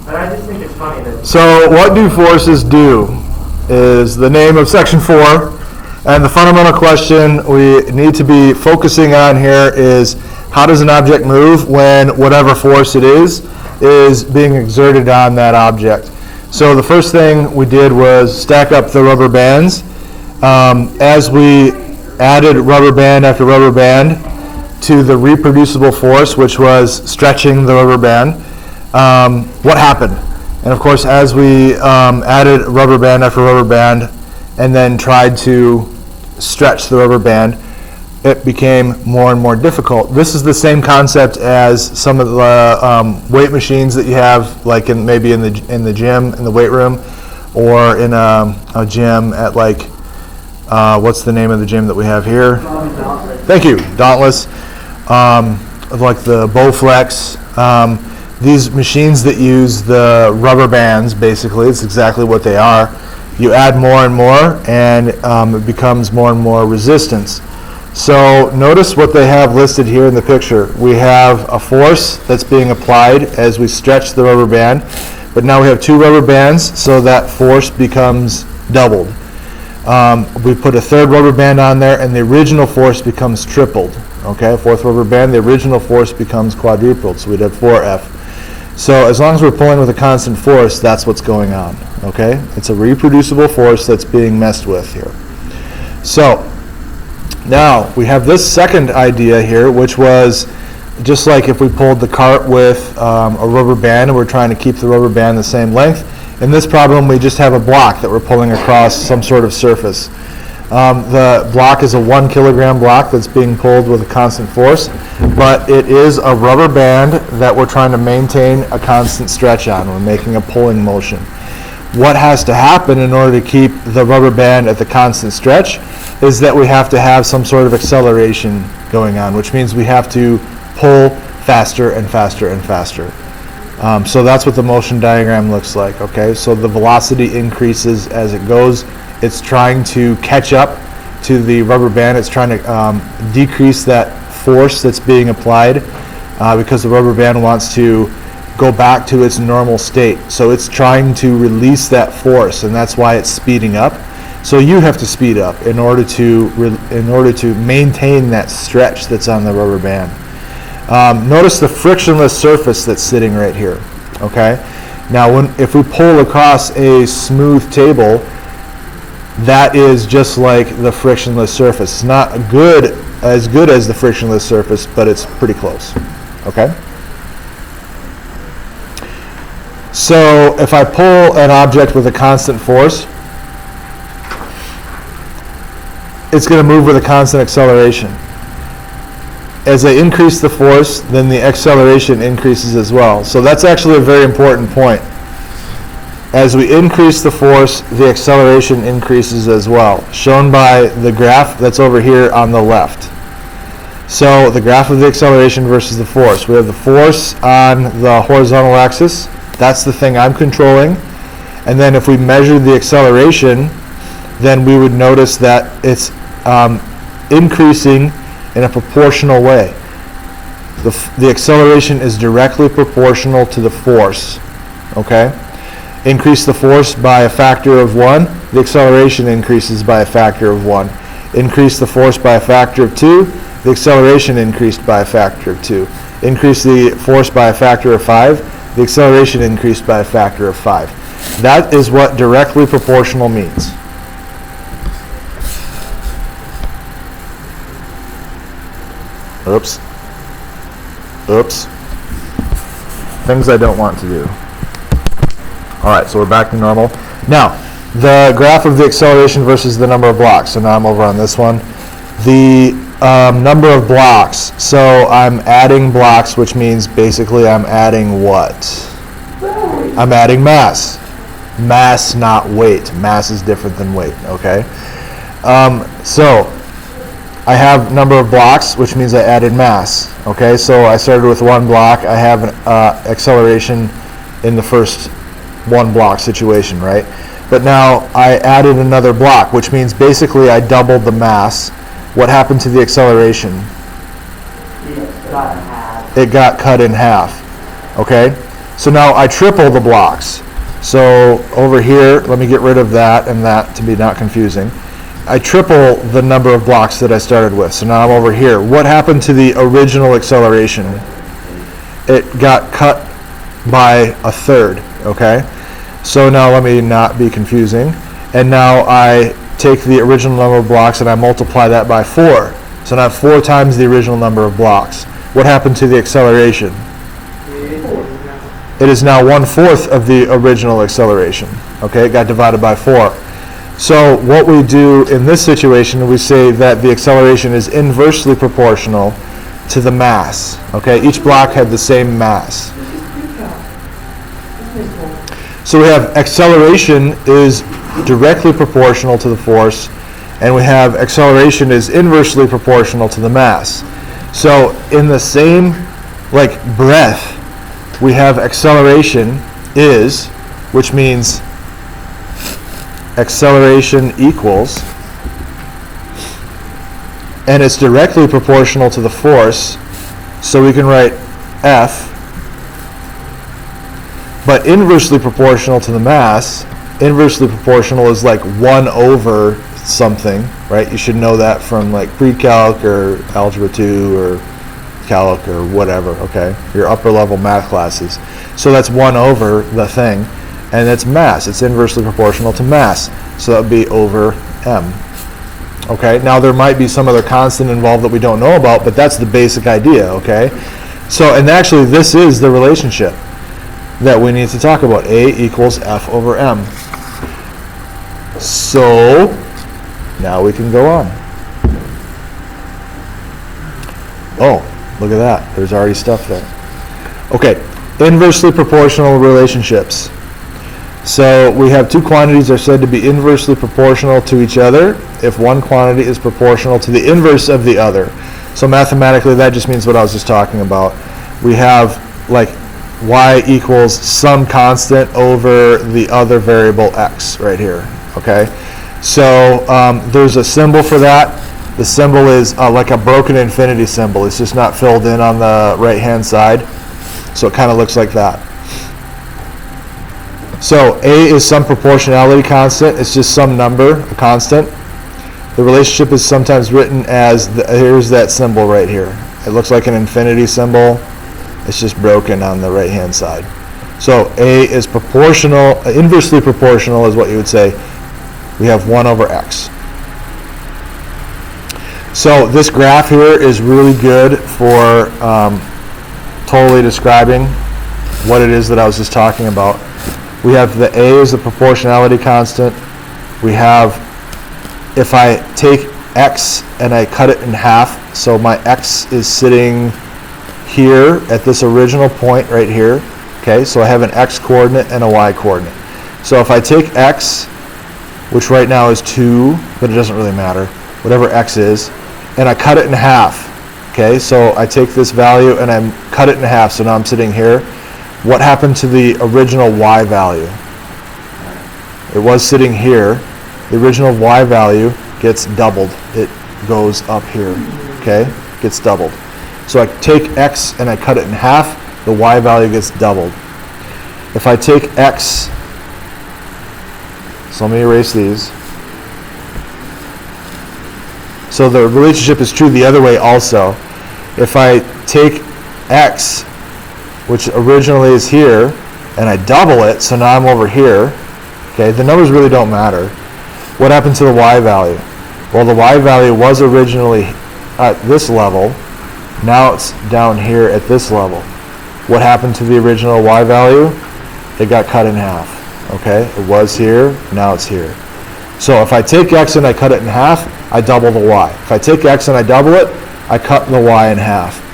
But I just think it's funny that... So what do forces do is the name of section 4, and the fundamental question we need to be focusing on here is how does an object move when whatever force it is being exerted on that object. So the first thing we did was stack up the rubber bands. As we added rubber band after rubber band to the reproducible force, which was stretching the rubber band, what happened? And of course, as we added rubber band after rubber band and then tried to stretch the rubber band, it became more and more difficult. This is the same concept as some of the weight machines that you have, like maybe in the gym, in the weight room, or in a gym at like, what's the name of the gym that we have here? Thank you, Dauntless. Like the Bowflex. These machines that use the rubber bands, basically, it's exactly what they are. You add more and more, and it becomes more and more resistance. So notice what they have listed here in the picture. We have a force that's being applied as we stretch the rubber band, but now we have 2 rubber bands, so that force becomes doubled. We put a 3rd rubber band on there, and the original force becomes tripled. Okay, 4th rubber band, the original force becomes quadrupled, so we'd have 4F. So as long as we're pulling with a constant force, that's what's going on. Okay, it's a reproducible force that's being messed with here. So now we have this second idea here, which was just like if we pulled the cart with a rubber band and we're trying to keep the rubber band the same length. In this problem, we just have a block that we're pulling across some sort of surface. The block is a 1 kilogram block that's being pulled with a constant force, but it is a rubber band that we're trying to maintain a constant stretch on. We're making a pulling motion. What has to happen in order to keep the rubber band at the constant stretch is that we have to have some sort of acceleration going on, which means we have to pull faster and faster and faster. So that's what the motion diagram looks like. Okay, so the velocity increases as it goes. It's trying to catch up to the rubber band. It's trying to decrease that force that's being applied because the rubber band wants to go back to its normal state. So it's trying to release that force, and that's why it's speeding up. So you have to speed up in order to maintain that stretch that's on the rubber band. Notice the frictionless surface that's sitting right here. Okay. Now, if we pull across a smooth table, that is just like the frictionless surface. It's not as good as the frictionless surface, but it's pretty close. Okay? So if I pull an object with a constant force, it's going to move with a constant acceleration. As I increase the force, then the acceleration increases as well. So that's actually a very important point. As we increase the force, the acceleration increases as well, shown by the graph that's over here on the left. So the graph of the acceleration versus the force. We have the force on the horizontal axis. That's the thing I'm controlling. And then if we measure the acceleration, then we would notice that it's increasing in a proportional way. The acceleration is directly proportional to the force. Okay? Increase the force by a factor of 1, the acceleration increases by a factor of 1. Increase the force by a factor of 2, the acceleration increased by a factor of 2. Increase the force by a factor of 5, the acceleration increased by a factor of 5. That is what directly proportional means. Oops. Things I don't want to do. All right, so we're back to normal. Now, the graph of the acceleration versus the number of blocks. So now I'm over on this one. The number of blocks. So I'm adding blocks, which means basically I'm adding what? I'm adding mass. Mass, not weight. Mass is different than weight, okay? So I have number of blocks, which means I added mass. Okay, so I started with 1 block. I have an acceleration in the first 1 block situation, right? But now I added another block, which means basically I doubled the mass. What happened to the acceleration? It got cut in half. Okay, So now I triple the blocks. So over here, let me get rid of that and that to be not confusing. I triple the number of blocks that I started with. So now I'm over here. What happened to the original acceleration? It got cut by a third, okay? So now let me not be confusing. And now I take the original number of blocks and I multiply that by 4. So now I have 4 times the original number of blocks. What happened to the acceleration? It is now 1/4 of the original acceleration. Okay, it got divided by 4. So what we do in this situation, we say that the acceleration is inversely proportional to the mass. Okay, each block had the same mass. So we have acceleration is directly proportional to the force, and we have acceleration is inversely proportional to the mass. So in the same breath, we have acceleration is, which means acceleration equals, and it's directly proportional to the force, so we can write F, but inversely proportional to the mass. Inversely proportional is like 1 over something, right? You should know that from pre-calc or algebra 2 or calc or whatever, okay? Your upper level math classes. So that's 1 over the thing, and it's mass. It's inversely proportional to mass. So that would be over m. Okay, now there might be some other constant involved that we don't know about, but that's the basic idea, okay? So, and actually this is the relationship that we need to talk about. A equals F over m. So, now we can go on. Oh, look at that. There's already stuff there. Okay, inversely proportional relationships. So we have 2 quantities are said to be inversely proportional to each other if one quantity is proportional to the inverse of the other. So mathematically that just means what I was just talking about. We have y equals some constant over the other variable x right here, okay? So there's a symbol for that. The symbol is like a broken infinity symbol. It's just not filled in on the right hand side. So it kind of looks like that. So A is some proportionality constant. It's just some number, a constant. The relationship is sometimes written as, here's that symbol right here. It looks like an infinity symbol. It's just broken on the right hand side. So A is proportional, inversely proportional is what you would say. We have 1 over x. So this graph here is really good for totally describing what it is that I was just talking about. We have the A is the proportionality constant. We have, if I take x and I cut it in half, so my x is sitting here at this original point right here. Okay, so I have an x coordinate and a y coordinate. So if I take x, which right now is 2, but it doesn't really matter, whatever x is, and I cut it in half. Okay, so I take this value and I cut it in half, so now I'm sitting here. What happened to the original y value? It was sitting here. The original y value gets doubled. It goes up here, okay? Gets doubled. So I take x and I cut it in half, the y value gets doubled. If I take x, so let me erase these. So the relationship is true the other way also. If I take x, which originally is here, and I double it, so now I'm over here, okay, the numbers really don't matter. What happened to the y value? Well, the y value was originally at this level, now it's down here at this level. What happened to the original y value? It got cut in half, okay? It was here, now it's here. So if I take x and I cut it in half, I double the y. If I take x and I double it, I cut the y in half.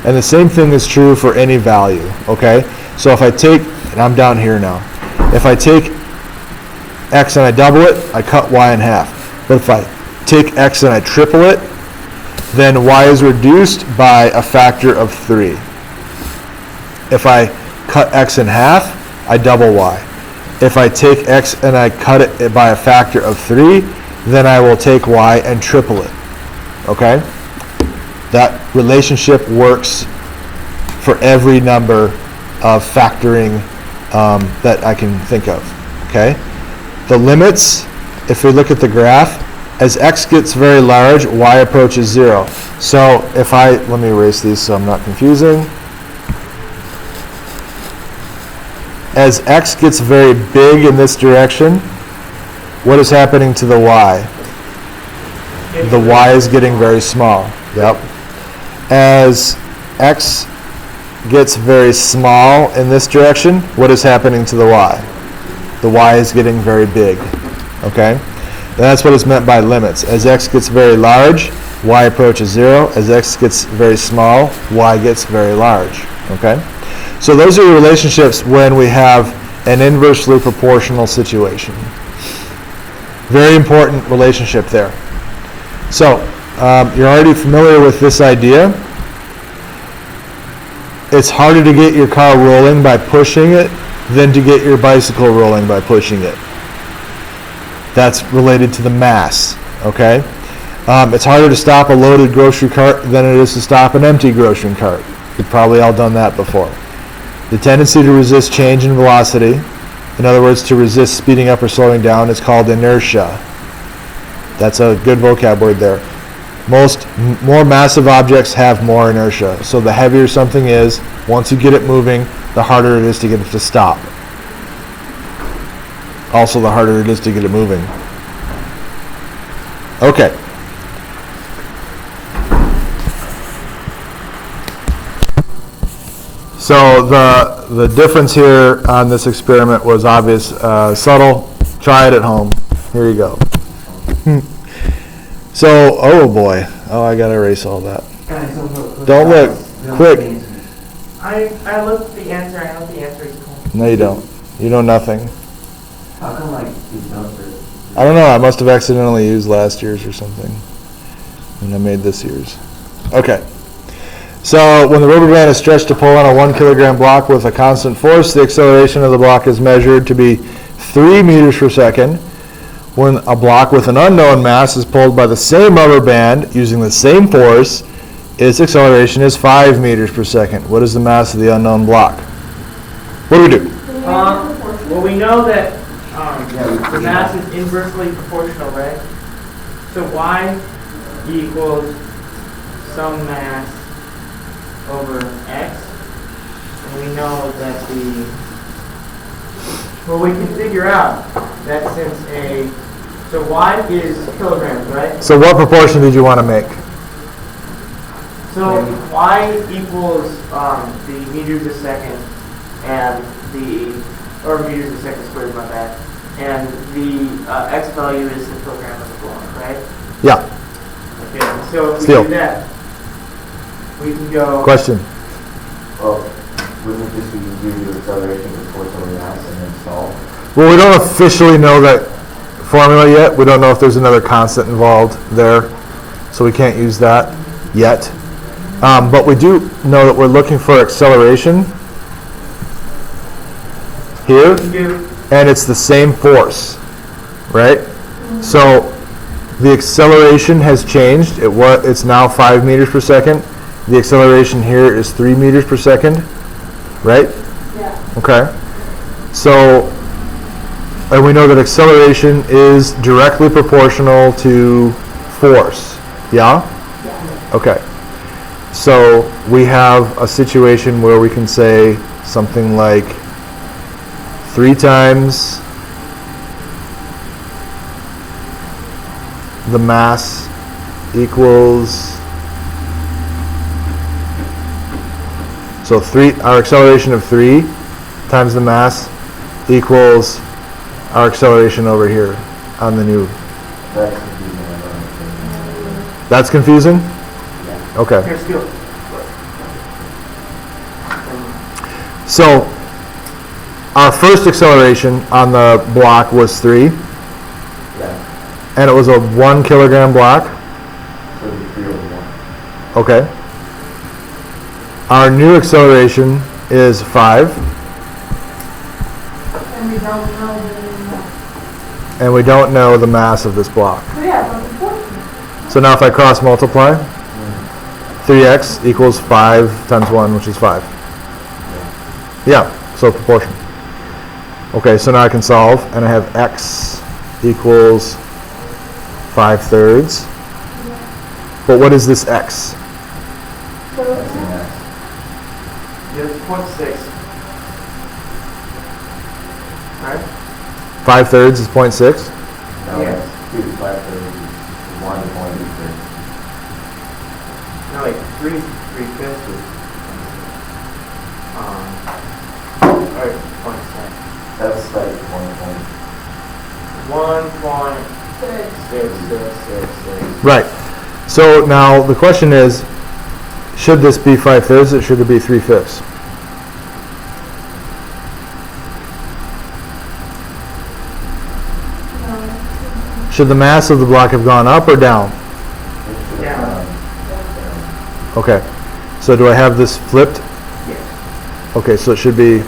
And the same thing is true for any value, okay? So if I take, and I'm down here now, if I take x and I double it, I cut y in half. But if I take x and I triple it, then y is reduced by a factor of 3. If I cut x in half, I double y. If I take x and I cut it by a factor of 3, then I will take y and triple it, okay? That relationship works for every number of factoring that I can think of, okay? The limits, if we look at the graph, as x gets very large, y approaches 0. So if let me erase these so I'm not confusing. As x gets very big in this direction, what is happening to the y? The y is getting very small. Yep. As x gets very small in this direction, what is happening to the y? The y is getting very big. Okay? That's what is meant by limits. As x gets very large, y approaches 0. As x gets very small, y gets very large. Okay? So those are relationships when we have an inversely proportional situation. Very important relationship there. So you're already familiar with this idea. It's harder to get your car rolling by pushing it than to get your bicycle rolling by pushing it. That's related to the mass, okay? It's harder to stop a loaded grocery cart than it is to stop an empty grocery cart. You've probably all done that before. The tendency to resist change in velocity, in other words, to resist speeding up or slowing down, is called inertia. That's a good vocab word there. More massive objects have more inertia. So the heavier something is, once you get it moving, the harder it is to get it to stop. Also, the harder it is to get it moving. Okay. So the difference here on this experiment was obvious, subtle. Try it at home. Here you go. So, oh boy. Oh, I gotta erase all that. Don't look. Quick. I looked at the answer. I know the answer is cool. No, you don't. You know nothing. How come like these numbers? I don't know. I must have accidentally used last year's or something when I made this year's. Okay. So when the rubber band is stretched to pull on a 1 kilogram block with a constant force, the acceleration of the block is measured to be 3 meters per second. When a block with an unknown mass is pulled by the same rubber band using the same force, its acceleration is 5 meters per second. What is the mass of the unknown block? What do we do? Well, we know that the mass is inversely proportional, right? So y equals some mass over x, and we know that we can figure out that since so y is kilograms, right? So what proportion did you want to make? So y equals the meters a second and or meters a second squared, my bad. And the x value is the kilogram of the block, right? Yeah. Okay, so if we Still. do that, we can go... Question. Well, wouldn't this be due to acceleration proportional to mass and then solve? Well, we don't officially know that formula yet. We don't know if there's another constant involved there, so we can't use that yet. But we do know that we're looking for acceleration here, and it's the same force, right? So the acceleration has changed. It's now 5 meters per second. The acceleration here is 3 meters per second, right? Yeah. Okay. So, and we know that acceleration is directly proportional to force. Yeah? Yeah. Okay. So we have a situation where we can say something like 3 times the mass equals, so our acceleration of 3 times the mass equals our acceleration over here on the new. That's confusing. That's confusing? Okay. Here's skill. So our first acceleration on the block was 3, Yeah. and it was a 1 kilogram block. So it'd be 3 over 1. Okay. Our new acceleration is 5, And we don't know and we don't know the mass of this block. yeah, but the force. So now if I cross multiply, 3x equals 5 times 1, which is 5. Yeah, so proportion. Okay, so now I can solve, and I have x equals 5/3. But what is this x? So, That's the mass. Yes, 0.6. Right? 5/3 is 0.6? No, Yeah. that's 2, 5/3, 1 to 0.83. No, like 3/5 is, or 0.6. That's like 1.6666. Right. So now the question is, should this be 5/3 or should it be 3/5? Should the mass of the block have gone up or down? It should Yeah. have gone Okay. So do I have this flipped? Yes. Okay, so it should be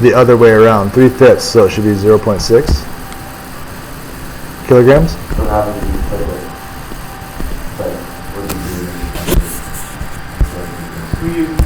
the other way around, 3/5, so it should be 0.6 kilograms? So how did you put it? Like, what did you do? We use